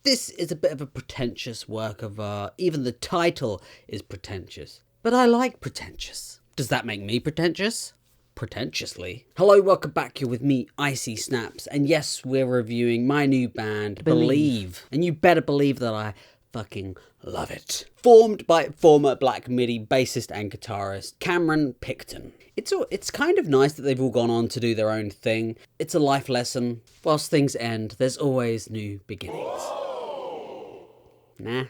This is a bit of a pretentious work of art. Even the title is pretentious. But I like pretentious. Does that make me pretentious? Pretentiously. Hello, welcome back. You're with me, Icy Snaps. And yes, we're reviewing my new band, Believe. And you better believe that I fucking love it. Formed by former Black Midi bassist and guitarist Cameron Picton. It's kind of nice that they've all gone on to do their own thing. It's a life lesson. Whilst things end, there's always new beginnings. Nah.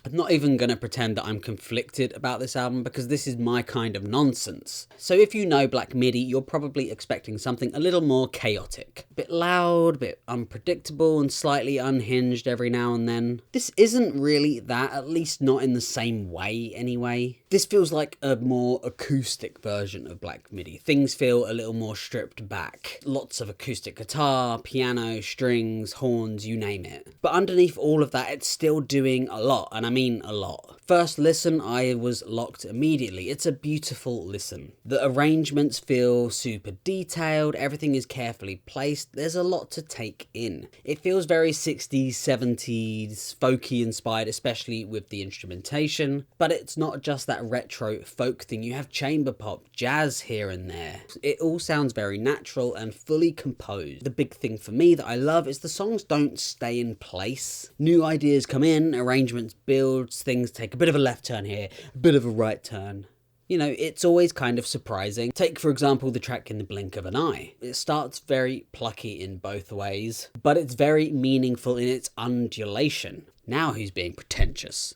I'm not even going to pretend that I'm conflicted about this album because this is my kind of nonsense. So if you know Black Midi, you're probably expecting something a little more chaotic. A bit loud, a bit unpredictable and slightly unhinged every now and then. This isn't really that, at least not in the same way anyway. This feels like a more acoustic version of Black Midi. Things feel a little more stripped back. Lots of acoustic guitar, piano, strings, horns, you name it. But underneath all of that, it's still doing a lot, and I mean a lot. First listen, I was locked immediately. It's a beautiful listen. The arrangements feel super detailed, everything is carefully placed, there's a lot to take in. It feels very 60s, 70s, folky inspired, especially with the instrumentation, but it's not just that retro folk thing. You have chamber pop, jazz here and there. It all sounds very natural and fully composed. The big thing for me that I love is the songs don't stay in place. New ideas come in, arrangements builds, things take a bit of a left turn here, a bit of a right turn. You know, it's always kind of surprising. Take, for example, the track In the Blink of an Eye. It starts very plucky in both ways, but it's very meaningful in its undulation. Now he's being pretentious.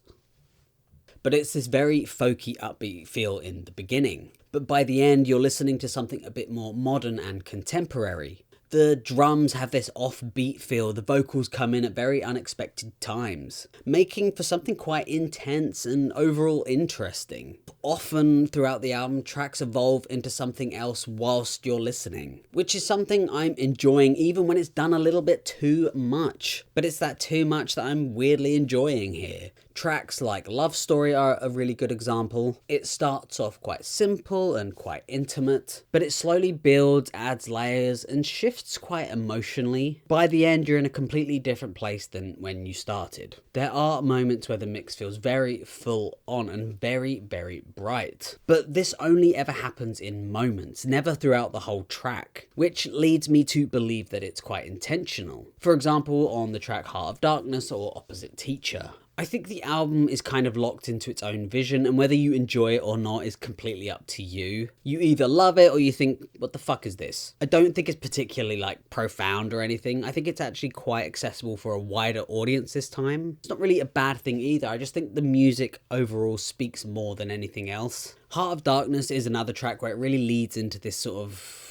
But it's this very folky, upbeat feel in the beginning. But by the end, you're listening to something a bit more modern and contemporary. The drums have this offbeat feel, the vocals come in at very unexpected times, making for something quite intense and overall interesting. Often throughout the album, tracks evolve into something else whilst you're listening, which is something I'm enjoying even when it's done a little bit too much. But it's that too much that I'm weirdly enjoying here. Tracks like Love Story are a really good example. It starts off quite simple and quite intimate, but it slowly builds, adds layers, and shifts quite emotionally. By the end, you're in a completely different place than when you started. There are moments where the mix feels very full on and very, very bright. But this only ever happens in moments, never throughout the whole track, which leads me to believe that it's quite intentional. For example, on the track Heart of Darkness or Opposite Teacher. I think the album is kind of locked into its own vision, and whether you enjoy it or not is completely up to you. You either love it or you think, what the fuck is this? I don't think it's particularly profound or anything. I think it's actually quite accessible for a wider audience this time. It's not really a bad thing either. I just think the music overall speaks more than anything else. Heart of Darkness is another track where it really leads into this sort of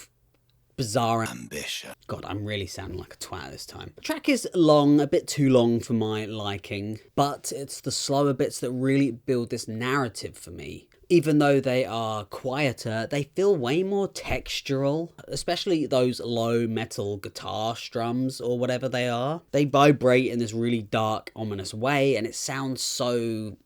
bizarre ambition. God, I'm really sounding like a twat this time. The track is long, a bit too long for my liking, but it's the slower bits that really build this narrative for me. Even though they are quieter, they feel way more textural, especially those low metal guitar strums or whatever they are. They vibrate in this really dark, ominous way, and it sounds so...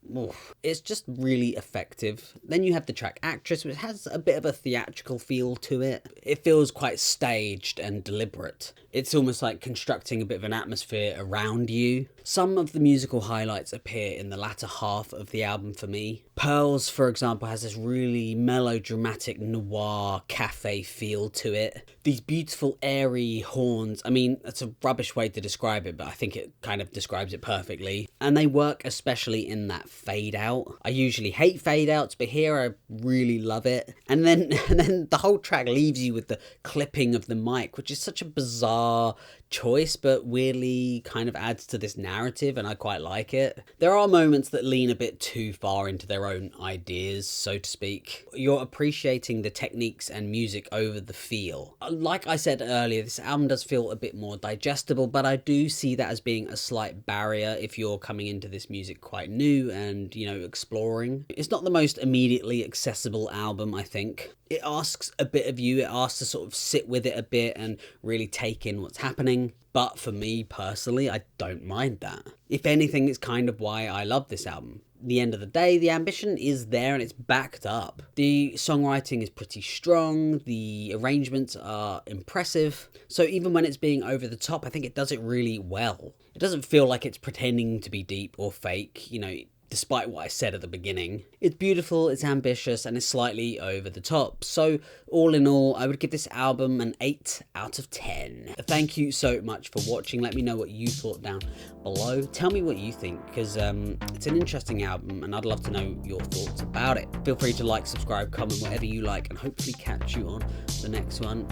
it's just really effective. Then you have the track Actress, which has a bit of a theatrical feel to it. It feels quite staged and deliberate. It's almost like constructing a bit of an atmosphere around you. Some of the musical highlights appear in the latter half of the album for me. Pearls, for example, has this really melodramatic noir cafe feel to it. These beautiful airy horns, I mean, that's a rubbish way to describe it, but I think it kind of describes it perfectly. And they work especially in that fade out. I usually hate fade outs, but here I really love it. And then the whole track leaves you with the clipping of the mic, which is such a bizarre choice, but weirdly kind of adds to this narrative, and I quite like it. There are moments that lean a bit too far into their own ideas, so to speak. You're appreciating the techniques and music over the feel. Like I said earlier, this album does feel a bit more digestible, but I do see that as being a slight barrier if you're coming into this music quite new and, you know, exploring. It's not the most immediately accessible album, I think. It asks a bit of you, it asks to sort of sit with it a bit and really take in what's happening. But for me personally, I don't mind that. If anything, it's kind of why I love this album. the end of the day, the ambition is there and it's backed up. The songwriting is pretty strong, the arrangements are impressive, so even when it's being over the top, I think it does it really well. It doesn't feel like it's pretending to be deep or fake, despite what I said at the beginning. It's beautiful, it's ambitious, and it's slightly over the top. So all in all, I would give this album an 8 out of 10. Thank you so much for watching. Let me know what you thought down below. Tell me what you think, because it's an interesting album, and I'd love to know your thoughts about it. Feel free to like, subscribe, comment, whatever you like, and hopefully catch you on the next one.